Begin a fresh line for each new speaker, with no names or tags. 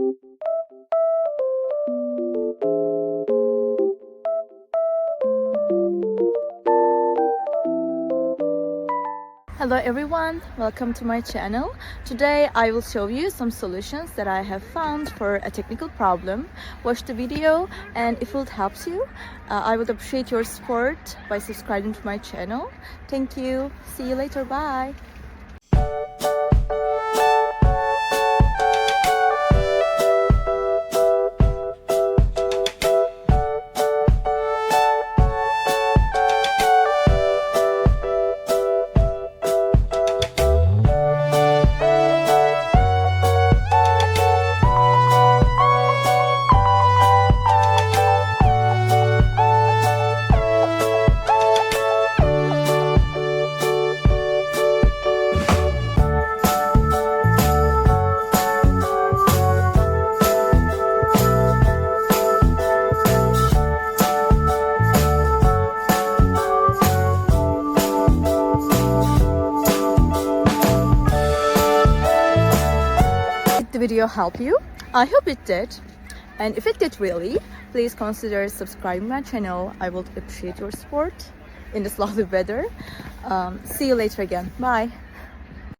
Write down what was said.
Hello everyone, welcome to my channel. Today I will show you some solutions that I have found for a technical problem. Watch the video, and if it helps you, I would appreciate your support by subscribing to my channel. Thank you. See you later. Bye. The video help you? I hope it did. And if it did really, please consider subscribing my channel. I would appreciate your support in this lovely weather. See you later again. Bye.